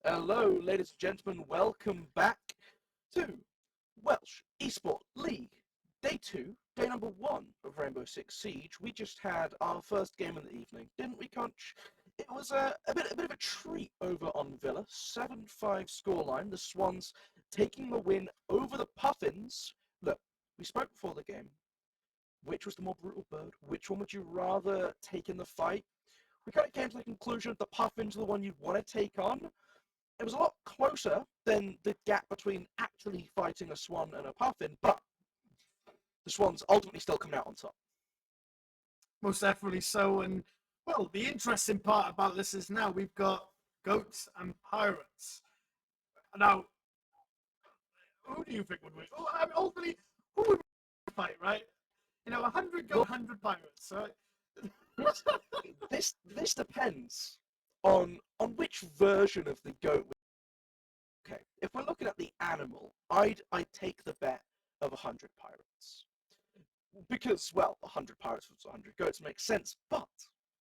Hello, ladies and gentlemen. Welcome back to Welsh Esports League. Day 2, day number 1 of Rainbow Six Siege. We just had our first game of the evening, didn't we, Conch? It was a bit of a treat over on Villa. 7-5 scoreline. The Swans taking the win over the Puffins. Look, we spoke before the game. Which was the more brutal bird? Which one would you rather take in the fight? We kind of came to the conclusion the Puffins are the one you'd want to take on. It was a lot closer than the gap between actually fighting a Swan and a Puffin, but the Swans ultimately still coming out on top. Most definitely so. And, well, the interesting part about this is now we've got goats and pirates. Now, who do you think would win? Oh, I mean, ultimately, who would fight, right? 100 goat, 100 pirates, right? This depends on which version of the goat. Okay, if we're looking at the animal, I'd take the bet of 100 pirates because, well, 100 pirates versus 100 goats makes sense. But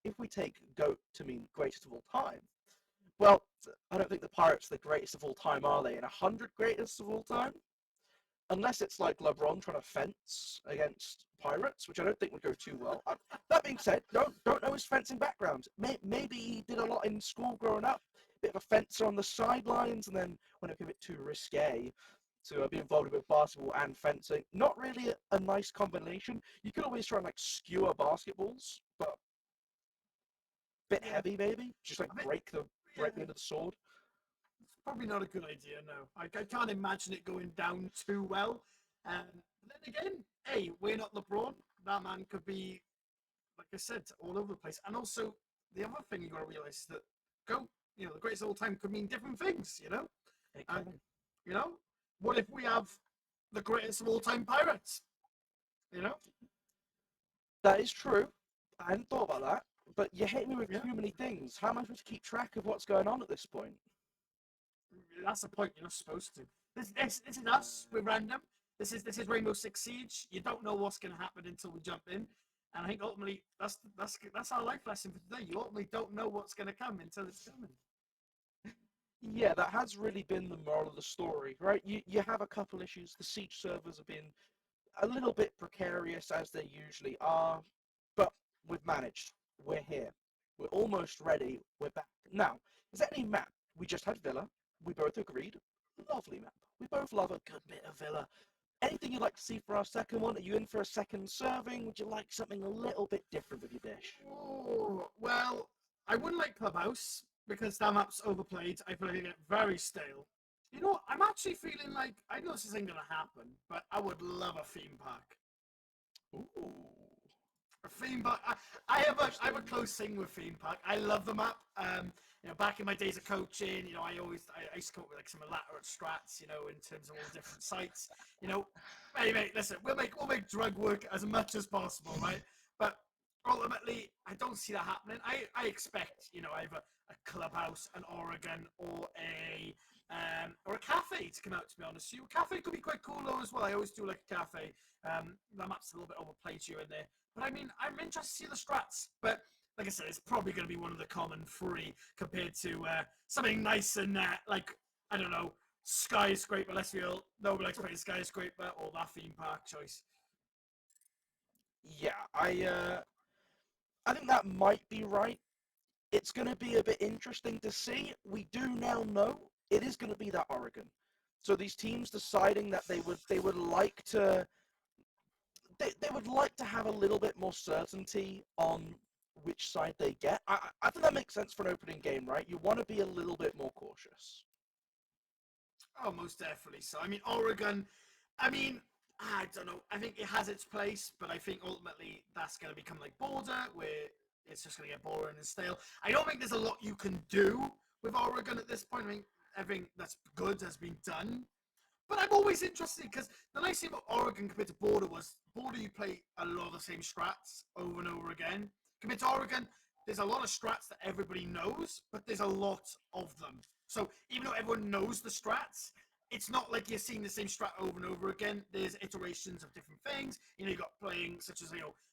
if we take goat to mean greatest of all time, well, I don't think the pirates are the greatest of all time, are they? And 100 greatest of all time, unless it's like LeBron trying to fence against pirates, which I don't think would go too well. That being said, don't know his fencing background. Maybe he did a lot in school growing up, bit of a fencer on the sidelines, and then when it became a bit too risque to be involved with basketball and fencing. Not really a nice combination. You could always try and like skewer basketballs, but a bit heavy maybe. Just like break the end of the sword. It's probably not a good idea, no. I can't imagine it going down too well. Then again, hey, we're not LeBron. That man could be, like I said, all over the place. And also, the other thing you got to realize is that GOAT, the greatest of all time could mean different things, And, you know, what if we have the greatest of all time pirates? That is true. I hadn't thought about that. But you hit me with Yeah. too many things. How am I supposed to keep track of what's going on at this point? That's the point. You're not supposed to. This is us. We're random. This is Rainbow Six Siege. You don't know what's going to happen until we jump in. And I think ultimately that's our life lesson for today. You ultimately don't know what's going to come until it's coming. Yeah, that has really been the moral of the story, right? You have a couple issues. The siege servers have been a little bit precarious as they usually are, but we've managed. We're here. We're almost ready. We're back. Now, is there any map? We just had Villa. We both agreed. Lovely map. We both love a good bit of Villa. Anything you'd like to see for our second one? Are you in for a second serving? Would you like something a little bit different with your dish? Oh, well, I wouldn't like Clubhouse because that map's overplayed. I feel like it get very stale. I'm actually feeling like I know this isn't gonna happen, but I would love a theme park. Ooh. A theme park. I have a close thing with theme park. I love the map. Back in my days of coaching, I used to come up with like some elaborate strats, in terms of all the different sites. Hey mate, listen, we'll make drug work as much as possible, right? But ultimately, I don't see that happening. I expect, either a clubhouse, an Oregon, or a cafe to come out. To be honest, a cafe could be quite cool though as well. I always do like a cafe. The map's a little bit overplayed here and there. But I mean, I'm interested to see the strats. But like I said, it's probably going to be one of the common three compared to something nice and like, I don't know, skyscraper. Let's be real. Nobody likes playing skyscraper or that theme park choice. Yeah, I think that might be right. It's going to be a bit interesting to see. We do now know it is going to be that Oregon. So these teams deciding that they would like to they would like to have a little bit more certainty on which side they get. I think that makes sense for an opening game, right? You want to be a little bit more cautious. Oh, most definitely. So, I mean, Oregon, I mean, I don't know. I think it has its place, but I think ultimately that's going to become like Border, where it's just going to get boring and stale. I don't think there's a lot you can do with Oregon at this point. I mean, everything that's good has been done. But I'm always interested because the nice thing about Oregon compared to Border was Border you play a lot of the same strats over and over again. Compared to Oregon, there's a lot of strats that everybody knows, but there's a lot of them. So even though everyone knows the strats, it's not like you're seeing the same strat over and over again. There's iterations of different things. You got playing such as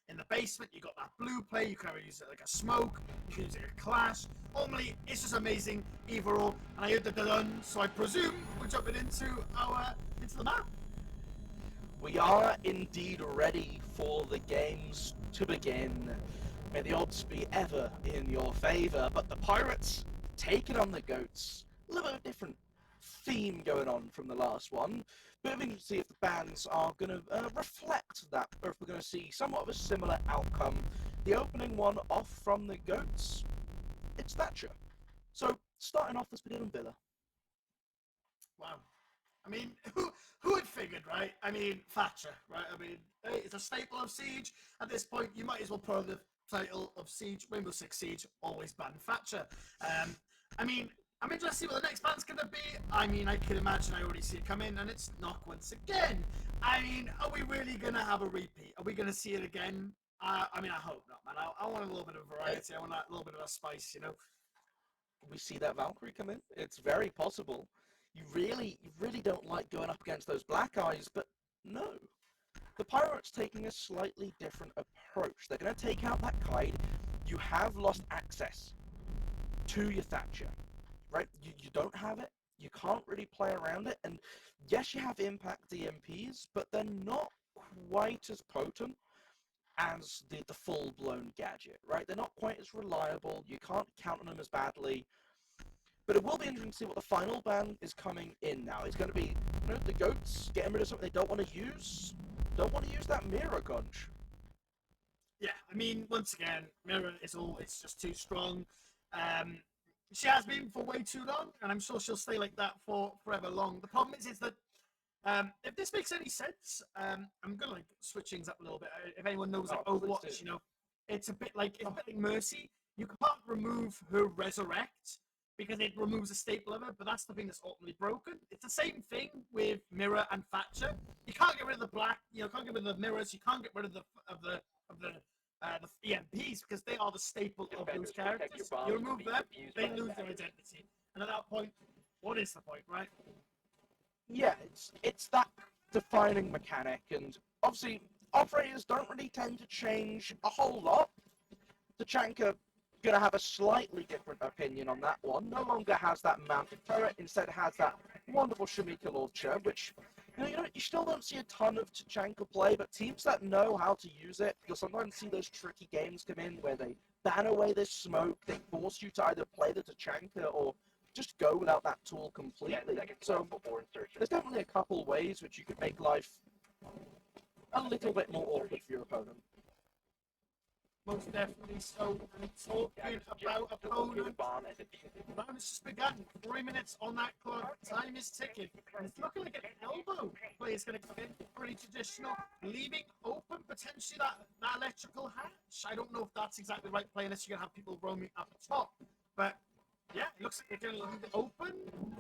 in the basement. You got that blue play. You can either use it like a smoke. You can use it like a clash. Ultimately, it's just amazing either or. And I heard that they're done, so I presume we're jumping into the map. We are indeed ready for the games to begin. May the odds be ever in your favour, but the Pirates taking on the Goats. A little bit of a different theme going on from the last one, but we can see if the bands are going to reflect that, or if we're going to see somewhat of a similar outcome. The opening one off from the Goats, it's Thatcher. So, starting off, let's begin on Villa. Wow. I mean, who had figured, right? I mean, Thatcher, right? I mean, it's a staple of Siege. At this point, you might as well put on the title of Siege, Rainbow Six Siege, always ban Thatcher. I mean, I'm interested to see what the next band's going to be. I mean, I can imagine I already see it coming, and it's Knock once again. I mean, are we really going to have a repeat? Are we going to see it again? I mean, I hope not, man. I want a little bit of variety. I want a little bit of a spice, you know? We see that Valkyrie come in. It's very possible. You really don't like going up against those Black Eyes, but no. The Pirates taking a slightly different approach. They're going to take out that Kite. You have lost access to your Thatcher, right? You don't have it. You can't really play around it. And yes, you have impact DMPs, but they're not quite as potent as the full-blown gadget, right? They're not quite as reliable. You can't count on them as badly. But it will be interesting to see what the final ban is coming in now. It's going to be, the Goats getting rid of something they don't want to use. Don't want to use that mirror, Conch. Yeah, I mean, once again, Mirror it's just too strong. She has been for way too long, and I'm sure she'll stay like that for forever long. The problem is that if this makes any sense, I'm gonna like switch things up a little bit. If anyone knows like Overwatch, it's a bit like Mercy. You can't remove her Resurrect because it removes a staple of it, but that's the thing that's ultimately broken. It's the same thing with Mirror and Thatcher. You can't get rid of the black, can't get rid of the mirrors. You can't get rid of the EMPs because they are the staple of those characters. You remove them, they lose their identity, and at that point, what is the point, right? Yeah, it's that defining mechanic, and obviously operators don't really tend to change a whole lot. Tachanka gonna have a slightly different opinion on that one. No longer has that mounted turret, instead has that wonderful Shamika launcher, which you still don't see a ton of Tachanka play, but teams that know how to use it, you'll sometimes see those tricky games come in where they ban away this smoke, they force you to either play the Tachanka or just go without that tool completely. So there's definitely a couple ways which you could make life a little bit more awkward for your opponent. Most definitely so. And talking about opponent, round has just begun. 3 minutes on that clock. Time is ticking. And it's looking like an elbow play is going to come in. Pretty traditional. Leaving open potentially that electrical hatch. I don't know if that's exactly the right play unless you're going to have people roaming up the top. But yeah, it looks like they're going to leave it open.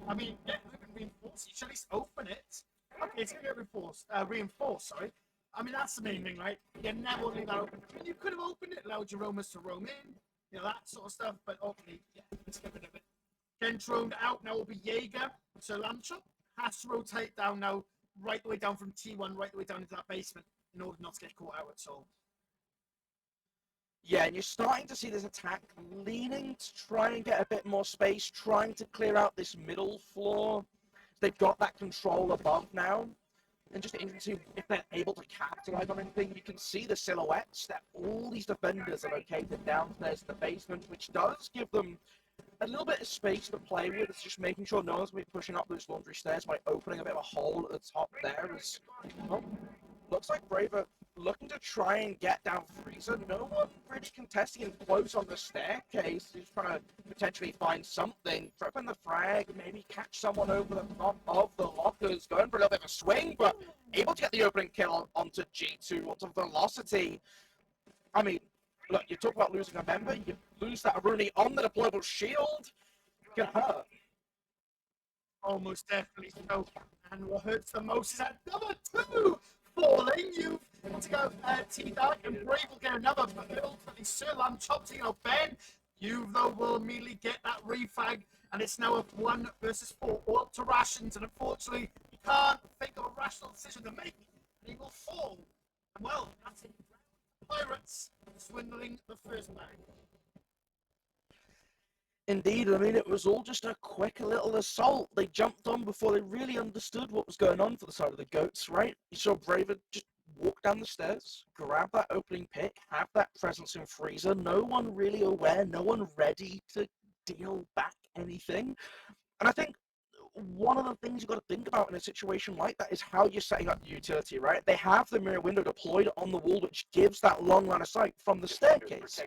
I mean, yeah, they can reinforce. You should at least open it. Okay, it's going to get reinforced, sorry. I mean, that's the main thing, right? You never want to leave that open. I mean, you could have opened it, allowed your roamers to roam in, that sort of stuff, but okay, yeah, let's get rid of it. Ken thrown out, now will be Jaeger. So Lanchop has to rotate down now, right the way down from T1, right the way down into that basement in order not to get caught out at all. Yeah, and you're starting to see this attack leaning to try and get a bit more space, trying to clear out this middle floor. They've got that control above now. And just interesting if they're able to capitalize on anything. You can see the silhouettes that all these defenders are located downstairs in the basement, which does give them a little bit of space to play with. It's just making sure no one's going to be pushing up those laundry stairs by opening a bit of a hole at the top there. Looks like Braver looking to try and get down Freezer. No one really contesting him close on the staircase. He's trying to potentially find something, throw in the frag, maybe catch someone over the top of the lockers, going for a little bit of a swing, but able to get the opening kill onto G2, onto Velocity. I mean, look, you talk about losing a member, you lose that Aruni on the deployable shield, it can hurt. Almost definitely so. And what hurts the most is that number 2 falling. You've to go T-Dark and Brave will get another, but ultimately Sir Lamb chopping out Ben. You, though, will immediately get that refag, and it's now a 1 versus 4, all up to rations, and unfortunately, you can't think of a rational decision to make, and he will fall. And well, that's it. Pirates swindling the first bag. Indeed, I mean, it was all just a quick little assault. They jumped on before they really understood what was going on for the side of the goats, right? You saw Braver just walk down the stairs, grab that opening pick, have that presence in freezer. No one really aware, no one ready to deal back anything. And I think one of the things you've got to think about in a situation like that is how you're setting up the utility, right? They have the mirror window deployed on the wall, which gives that long line of sight from the staircase.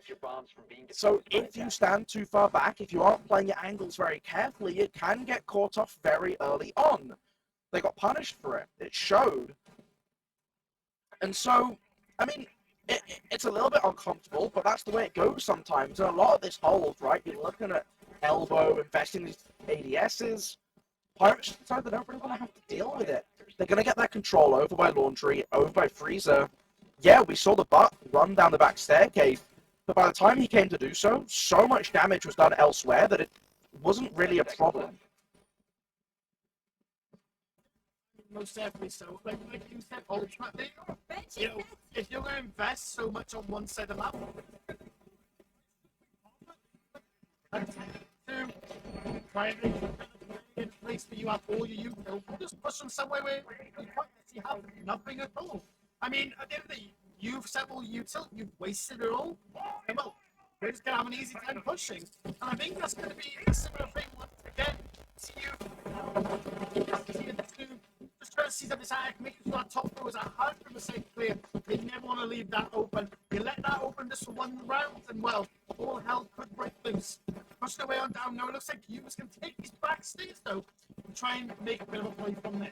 So if you stand too far back, if you aren't playing your angles very carefully, it can get caught off very early on. They got punished for it. It showed. And so, I mean, it's a little bit uncomfortable, but that's the way it goes sometimes. And a lot of this holds, right? You're looking at Elbow investing these ADSs. Pirates decide they don't really want to have to deal with it. They're going to get that control over by Laundry, over by Freezer. Yeah, we saw the butt run down the back staircase, but by the time he came to do so, so much damage was done elsewhere that it wasn't really a problem. Most definitely so. Like you said, ultimately, you know, if you're going to invest so much on one side of the map, to try and make a place where you have all your youth, just push them somewhere where you quite actually have nothing at all. I mean, at the end of the day, you've set all your util, you've wasted it all, and well, we're just going to have an easy time pushing. And I think that's going to be a similar thing once again to you. Just trying to seize up this attic, making sure that top row is 100% clear. You never want to leave that open. You let that open just for one round, and well, all hell could break loose. Pushing away on down now, it looks like Cuba's going to take these back stairs though, and try and make a bit of a play from there.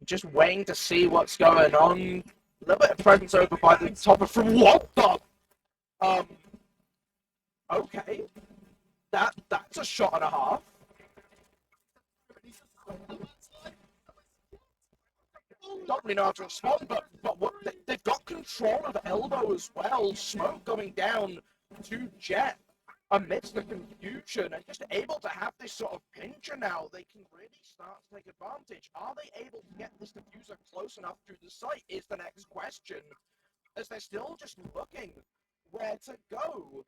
Just waiting to see what's going on. A little bit of presence over by the top of from what the? Okay. That's a shot and a half. Don't really know how to respond, but what they've got control of Elbow as well. Smoke going down to Jet amidst the confusion and just able to have this sort of pincher now. They can really start to take advantage. Are they able to get this diffuser close enough to the site is the next question, as they're still just looking where to go.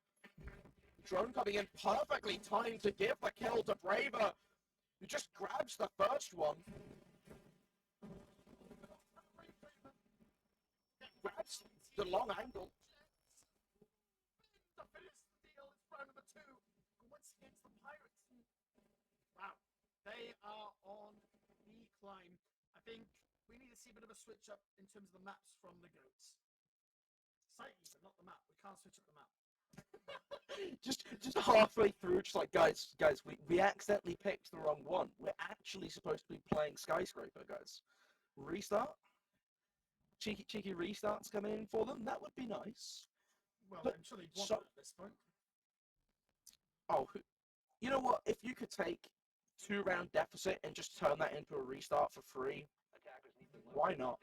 Drone coming in perfectly timed to give the kill to Braver, who just grabs the first one. Grabs the long angle. Wow, they are on the climb. I think we need to see a bit of a switch up in terms of the maps from the goats. Site even, not the map. We can't switch up the map. just halfway through, just like guys, we accidentally picked the wrong one. We're actually supposed to be playing Skyscraper, guys. Restart. Cheeky restarts coming in for them. That would be nice. Well, But I'm sure they'd want that at this point. Oh, you know what? If you could take 2-round deficit and just turn that into a restart for free, why not?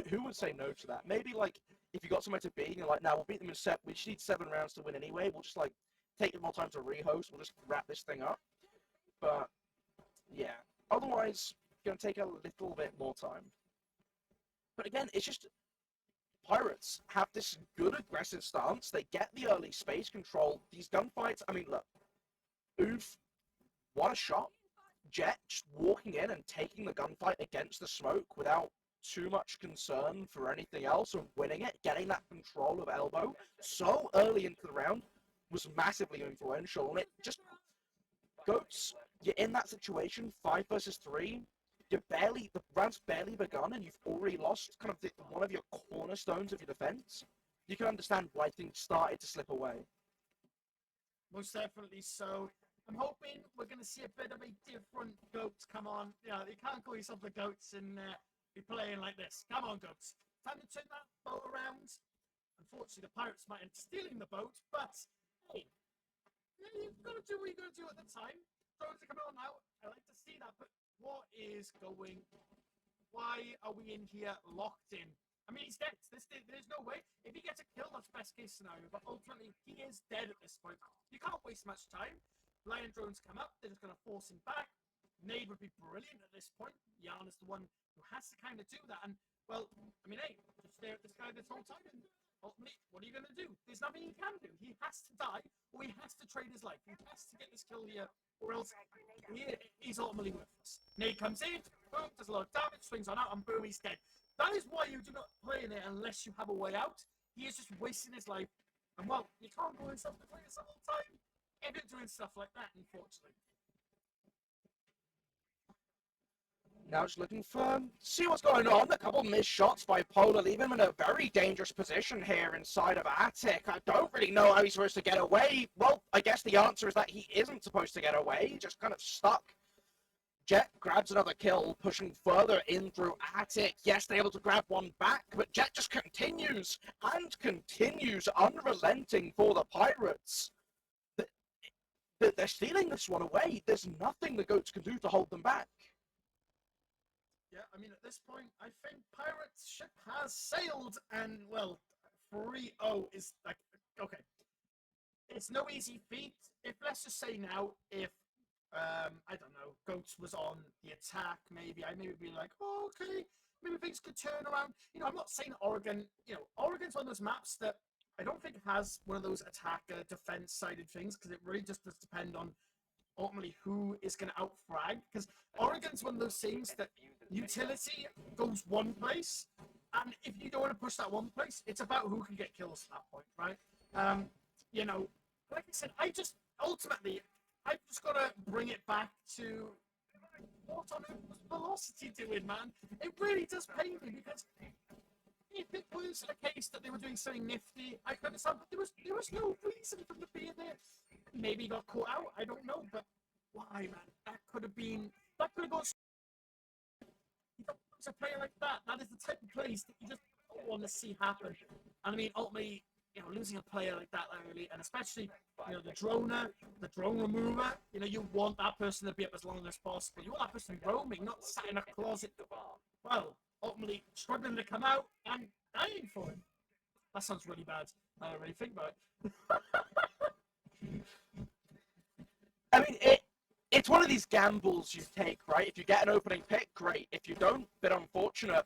Who would say no to that? Maybe like if you got somewhere to be and you're like, now we'll beat them in set. We just need 7 rounds to win anyway. We'll just like take more time to rehost. We'll just wrap this thing up. But yeah, otherwise, it's gonna take a little bit more time. But again, it's just Pirates have this good aggressive stance. They get the early space control. These gunfights. I mean, look, Oof, what a shot. Jet just walking in and taking the gunfight against the smoke without too much concern for anything else and winning it, getting that control of Elbow so early into the round was massively influential. And it just, Goats, you're in that situation, 5 versus 3, the round's barely begun and you've already lost kind of one of your cornerstones of your defense. You can understand why things started to slip away. Most definitely so. I'm hoping we're going to see a bit of a different goats come on. Yeah, you can't call yourself the goats and be playing like this. Come on, goats. Time to turn that boat around. Unfortunately, the pirates might end up stealing the boat, but hey, you've got to do what you've got to do at the time. Drones are coming on now. I like to see that, but what is going? Why are we in here locked in? I mean, he's dead. There's no way. If he gets a kill, that's best case scenario. But ultimately, he is dead at this point. You can't waste much time. Lion drones come up. They're just going to force him back. Nade would be brilliant at this point. Jan is the one who has to kind of do that. And, well, I mean, hey, just stare at this guy this whole time. And ultimately, what are you going to do? There's nothing he can do. He has to die, or he has to trade his life. He has to get this kill here, or else he's ultimately worthless. Nade comes in, boom, does a lot of damage, swings on out, and boom, he's dead. That is why you do not play in it unless you have a way out. He is just wasting his life. And well, you can't go in self-defense the whole time if you're doing stuff like that, unfortunately. Now just looking for, see what's going on. A couple missed shots by Polar leave him in a very dangerous position here inside of Attic. I don't really know how he's supposed to get away. Well, I guess the answer is that he isn't supposed to get away. He just kind of stuck. Jet grabs another kill, pushing further in through Attic. Yes, they're able to grab one back, but Jet just continues and continues, unrelenting for the Pirates. They're stealing this one away. There's nothing the Goats can do to hold them back. Yeah, I mean, at this point, I think Pirates' ship has sailed, and, well, 3-0 is, like, okay. It's no easy feat. If, let's just say now, if, I don't know, Goats was on the attack, maybe, I maybe be like, oh, okay, maybe things could turn around. You know, I'm not saying Oregon, you know, Oregon's one of those maps that I don't think has one of those attacker, defense-sided things, because it really just does depend on ultimately who is going to outfrag, because Oregon's one of those things that utility goes one place, and if you don't want to push that one place, it's about who can get kills at that point, right? You know, like I said, ultimately I've just got to bring it back to what on earth was Velocity doing, man? It really does pain me, because if it was a case that they were doing something nifty, I could understand, but there was no reason for them to be there. Maybe he got caught out, I don't know, but why, man? That could have gone. You don't lose a player like that. That is the type of plays that you just don't want to see happen. And I mean, ultimately, you know, losing a player like that early, and especially, you know, the drone remover, you know, you want that person to be up as long as possible. You want that person roaming, not sat in a closet. Well, ultimately, struggling to come out and dying for it. That sounds really bad. I don't really think about it. I mean, it's one of these gambles you take, right? If you get an opening pick, great. If you don't, bit unfortunate.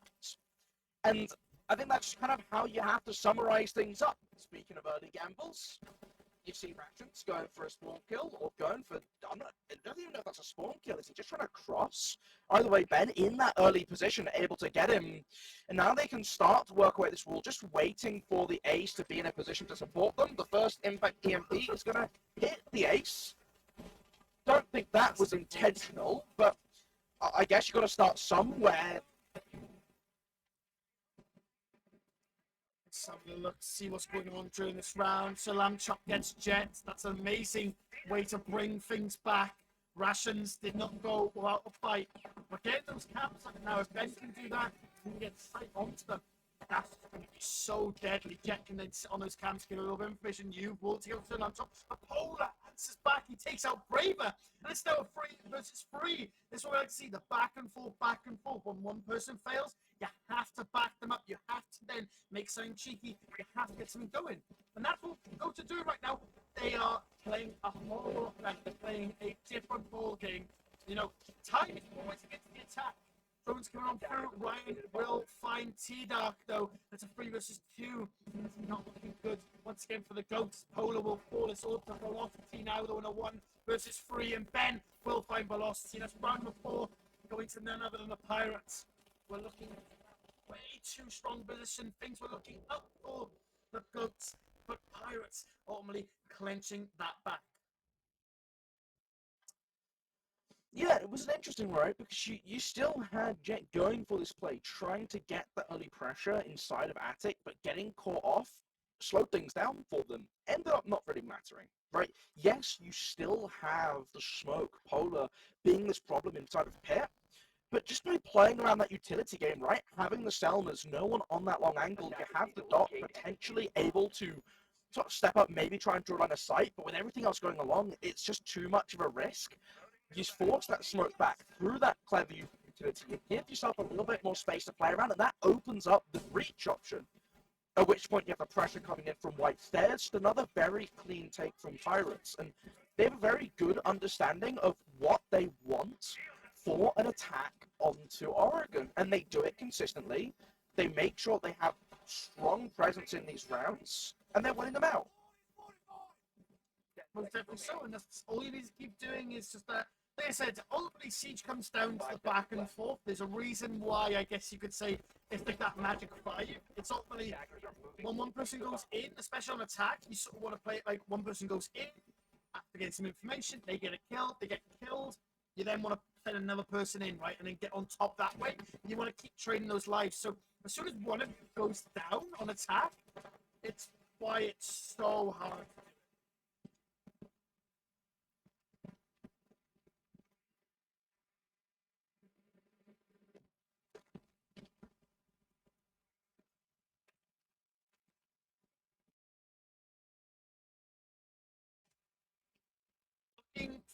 And I think that's kind of how you have to summarize things up. Speaking of early gambles, you see Ratchets going for a spawn kill, or going for, I don't even know if that's a spawn kill. Is he just trying to cross? Either way, Ben in that early position, able to get him. And now they can start to work away this wall, just waiting for the ace to be in a position to support them. The first impact EMP is going to hit the ace. Don't think that was intentional, but I guess you've got to start somewhere. Let's have a look, see what's going on during this round. Salam Chop gets Jet. That's an amazing way to bring things back. Rations did not go without a fight. But getting those caps now, if Ben can do that, he can get sight onto them. That's going to be so deadly. Jet can then sit on those camps, get a little bit of information. You will take out Salam Chop. Polar answers back. He takes out Braver. And it's now a 3 versus 3. This is what I like to see, the back and forth, back and forth. When one person fails, you have to back them up. You have to then make something cheeky. You have to get something going. And that's what Go to do right now. They are playing a whole lot. They're playing a different ball game. You know, time is always against the attack. Drone's coming on through. Ryan will find T-Dark, though. That's a 3 versus 2. It's not looking good once again for the Goats. Polar will fall. It's all to Velocity now, though, in a 1 versus 3. And Ben will find Velocity. That's round number 4, going to none other than the Pirates. We're looking at way too strong position. Things were looking up for the Goats, but Pirates ultimately clenching that back. Yeah, it was an interesting right, because you still had Jet going for this play, trying to get the early pressure inside of Attic, but getting caught off slowed things down for them. Ended up not really mattering, right? Yes, you still have the smoke, Polar, being this problem inside of Pit, but just by playing around that utility game, right? Having the Selmas, no one on that long angle, you have the Dot potentially able to sort of step up, maybe try and draw line of sight, but with everything else going along, it's just too much of a risk. You force that smoke back through that clever utility, you give yourself a little bit more space to play around, and that opens up the reach option. At which point you have the pressure coming in from White Stairs, just another very clean take from Pirates, and they have a very good understanding of what they want for an attack onto Oregon, and they do it consistently. They make sure they have strong presence in these rounds, and they're winning them out. Most definitely so, and that's all you need to keep doing is just that. Like I said, ultimately Siege comes down to the back and forth. There's a reason why I guess you could say it's like that magic 5. It's ultimately when one person goes in, especially on attack, you sort of want to play it like one person goes in, after getting some information, they get a kill, they get killed. You then want to send another person in, right, and then get on top that way. You want to keep trading those lives. So as soon as one of you goes down on attack, it's why it's so hard.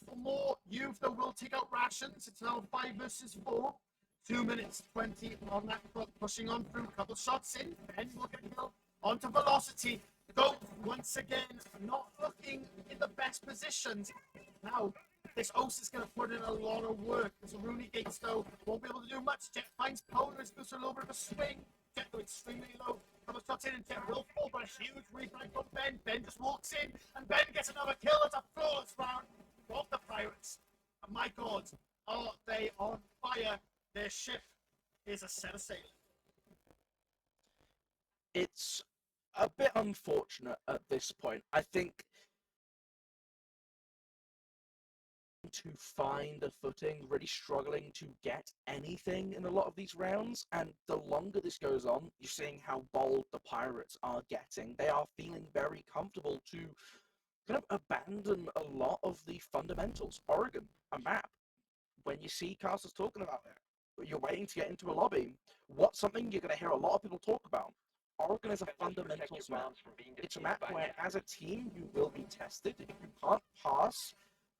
For more youth that will take out rations. It's now 5 versus 4. 2 minutes 20 on that clock, pushing on through. A couple shots in. Ben will get a kill onto velocity. Goat once again not looking in the best positions. Now this O's is going to put in a lot of work. There's a Rooney Gates though won't be able to do much. Jet finds Polar, goes a little bit of a swing. Jet go extremely low. Couple shots in and Jet will fall, but a huge refrag from Ben. Ben just walks in and Ben gets another kill. It's a flawless round of the Pirates. And my God, are they on fire? Their ship is a set of sail. It's a bit unfortunate at this point. I think to find a footing, really struggling to get anything in a lot of these rounds, and the longer this goes on, you're seeing how bold the Pirates are getting. They are feeling very comfortable to kind of abandon a lot of the fundamentals. Oregon, a map. When you see casters talking about it, you're waiting to get into a lobby. What's something you're going to hear a lot of people talk about? Oregon is a fundamentals map. It's a map where, as a team, you will be tested. If you can't pass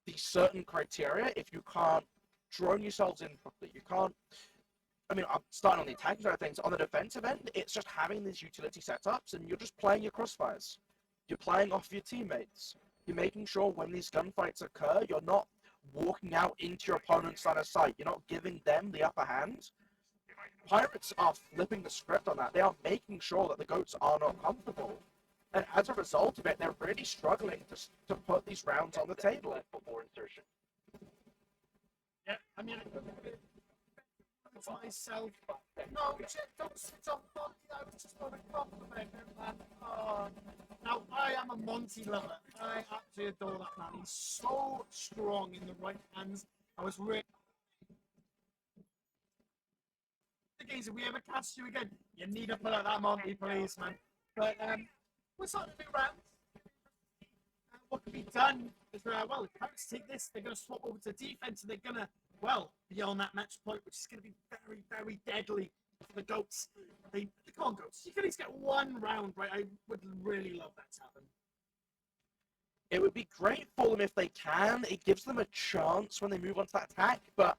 these certain criteria, if you can't drone yourselves in properly, you can't. I mean, I'm starting on the attacking side of things. On the defensive end, it's just having these utility setups, and you're just playing your crossfires. You're playing off your teammates. You're making sure when these gunfights occur, you're not walking out into your opponent's line of sight. You're not giving them the upper hand. Pirates are flipping the script on that. They are making sure that the goats are not comfortable. And as a result of it, they're really struggling to put these rounds on the table. Yeah, I mean, it's myself. No, don't sit on Monty. I was just going to compliment him, man. Now, I am a Monty lover. I absolutely adore that man. He's so strong in the right hands. I was really. The games, if we ever catch you again, you need to pull out that Monty, please, man. But we're starting a new round. What can be done is, well, the Pirates take this, they're going to swap over to defense, and they're going to, well, be on that match point, which is going to be very, very deadly for the Goats. The Con Goats. You can at least get one round, right? I would really love that to happen. It would be great for them if they can. It gives them a chance when they move on to that attack, but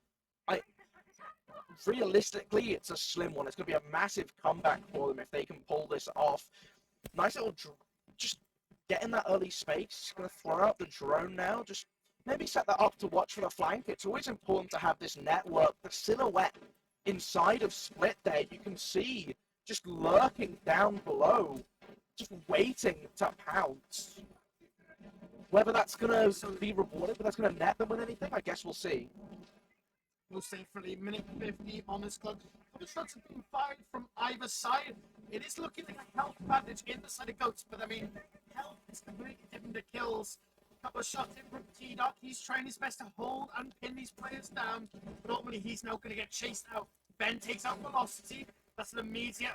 realistically, it's a slim one. It's going to be a massive comeback for them if they can pull this off. Nice little, just get in that early space. Going to throw out the drone now. Just maybe set that up to watch for the flank. It's always important to have this network, the silhouette inside of Split there. You can see just lurking down below, just waiting to pounce. Whether that's going to be rewarded, but that's going to net them with anything, I guess we'll see. Most definitely, minute 50 on this clock. The shots have been fired from either side. It is looking like a health advantage in the side of Goats, but I mean, health is completely different to kills. A couple of shots in from T-Doc. He's trying his best to hold and pin these players down, but ultimately he's now going to get chased out. Ben takes out Velocity. That's an immediate.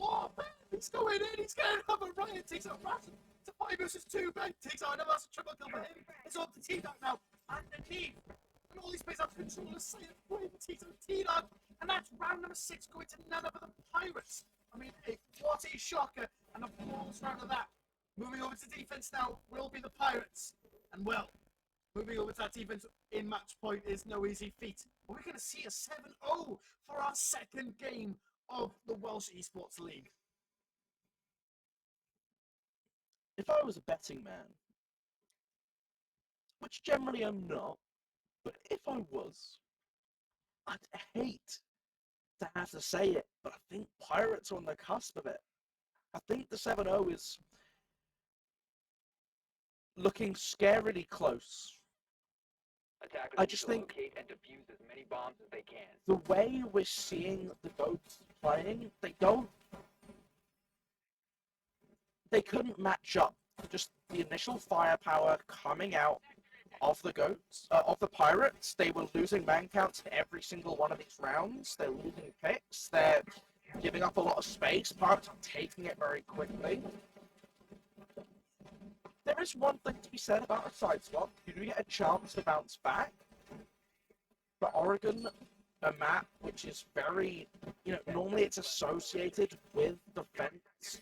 Oh, Ben, he's going in. He's getting another Ryan. Takes out Ratchet. It's a 5 versus 2. Ben takes out another triple kill for him. It's on to T-Doc now. Underneath. And all these players have control of Sailor Queen, T-Dog, and that's round number 6 going to none other than Pirates. I mean, what a shocker, and a flawless round of that. Moving over to defense now will be the Pirates. And well, moving over to that defense in match point is no easy feat. But we're going to see a 7-0 for our second game of the Welsh Esports League. If I was a betting man, which generally I'm not, but if I was, I'd hate to have to say it, but I think Pirates are on the cusp of it. I think the 7-0 is looking scarily close. Attackers I need just to think locate and defuse as many bombs as they can. the way we're seeing the goats playing, they couldn't match up to just the initial firepower coming out of the goats, of the pirates. They were losing man counts every single one of these rounds. They're losing picks. They're giving up a lot of space. Pirates are taking it very quickly. There is one thing to be said about a side swap. You do get a chance to bounce back. But Oregon, a map which is very, normally it's associated with defense.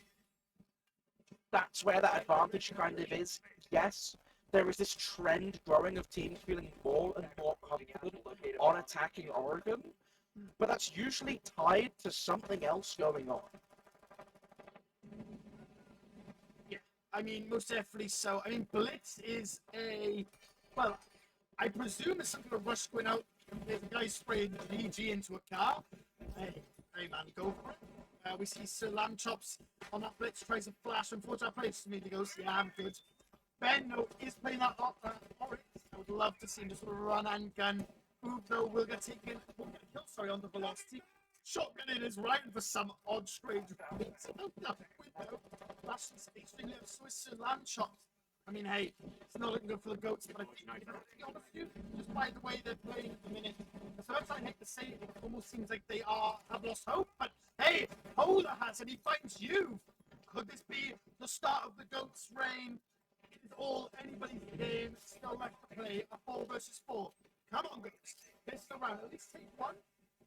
That's where that advantage kind of is. Yes, there is this trend growing of teams feeling more and more confident on attacking Oregon, but that's usually tied to something else going on. Yeah, I mean, most definitely so. I mean, Blitz is well, I presume it's some kind of rush going out. There's a guy spraying VG into a car. Hey man, go for it. We see Sir Lamb Chops on that Blitz, tries to flash. Unfortunately, I plays to me. He goes, yeah, I'm good. Ben, though, is playing that Oryx. I would love to see him just run and gun. Move, though, will get taken. Will get killed, sorry, on the velocity. Shotgun in his right for some odd strange beats. Flash is extremely Swiss Lamb Chops. I mean, hey, it's not looking good for the goats, but I think, to be honest with you, just by the way they're playing at the minute, so much I hate to say it, it almost seems like they have lost hope, but hey, Polar has, and he finds you. Could this be the start of the goats' reign? It is all anybody's game, still left to play, a 4 versus 4. Come on, goats, this around, at least take one.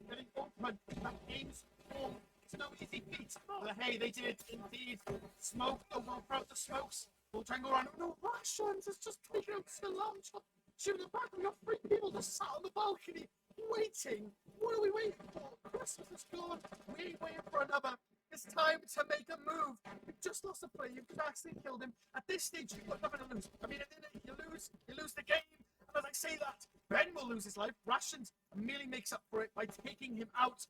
Getting open, that game's form. It's no easy feat, but hey, they did indeed. Smoke, over throughout the smokes. We'll try and go around. No, Russians, it's just taking out the lamb chop. Shooting the back. We got 3 people just sat on the balcony waiting. What are we waiting for? Christmas is gone. We ain't waiting for another. It's time to make a move. You've just lost a player. You've actually killed him. At this stage, you've got nothing to lose. I mean, at the end, you lose the game. And as I say that, Ben will lose his life. Rations merely makes up for it by taking him out.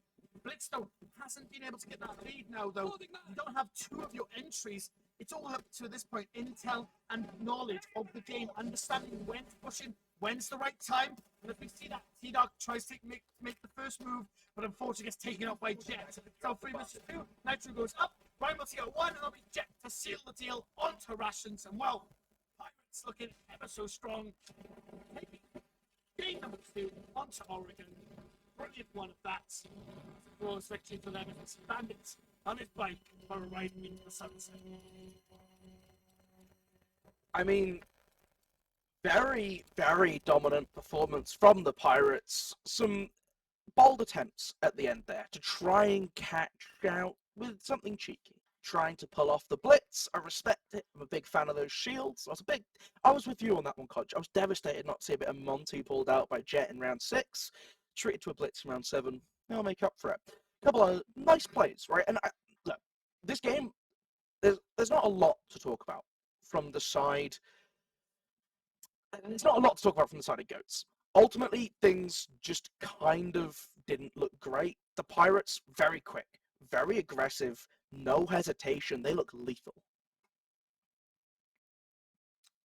Blitzstone hasn't been able to get that lead now, though. You don't have 2 of your entries. It's all up to this point, intel and knowledge of the game, understanding when to push in, when's the right time. And if we see that T-Dog tries to make the first move, but unfortunately gets taken out by Jet. So 3 versus 2, Nitro goes up, Ryan will see a 1, and it'll be Jet to seal the deal onto Rations. And well, Pirates looking ever so strong. Taking game number 2 onto Oregon. Brilliant one of that. Glorious victory for them. It's Bandits on his bike for a ride into the sunset. I mean, very, very dominant performance from the Pirates. Some bold attempts at the end there to try and catch out with something cheeky. Trying to pull off the blitz. I respect it. I'm a big fan of those shields. I was with you on that one, Conch. I was devastated not to see a bit of Monty pulled out by Jet in round 6. Treated to a blitz in round 7. I'll make up for it. A couple of nice plays, right? And look, this game, there's not a lot to talk about from the side. There's not a lot to talk about from the side of Goats. Ultimately, things just kind of didn't look great. The Pirates, very quick, very aggressive, no hesitation. They look lethal.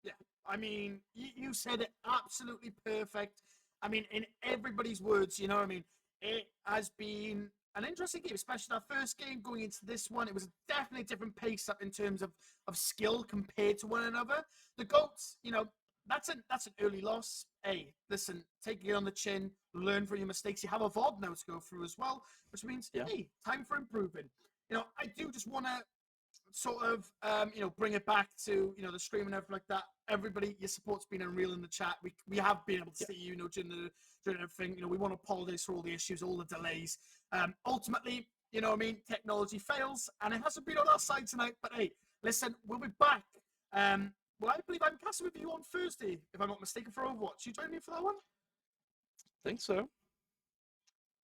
Yeah, I mean, you said it absolutely perfect. I mean, in everybody's words, you know what I mean? It has been an interesting game, especially our first game going into this one. It was definitely a different pace up in terms of skill compared to one another. The Goats, that's an early loss. Hey, listen, take it on the chin, learn from your mistakes. You have a VOD now to go through as well, which means, hey, time for improving. I do just want to sort of, bring it back to, the stream and everything like that. Everybody, your support's been unreal in the chat. We have been able to see you, during everything. We want to apologize for all the issues, all the delays. Ultimately, technology fails, and it hasn't been on our side tonight. But hey, listen, we'll be back. Well, I believe I'm casting with you on Thursday, if I'm not mistaken, for Overwatch. You join me for that one? Think so.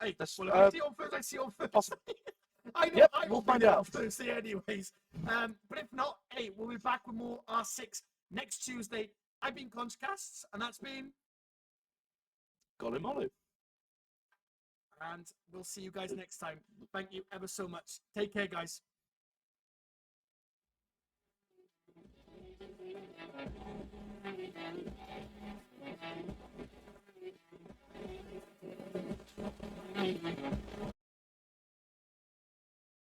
Hey, well, if I see you on Thursday, I see you on Thursday. I know I will find out on Thursday anyways. But if not, hey, we'll be back with more R6 next Tuesday. I've been ConchCasts, and that's been GoluMolu. And we'll see you guys next time. Thank you ever so much. Take care, guys.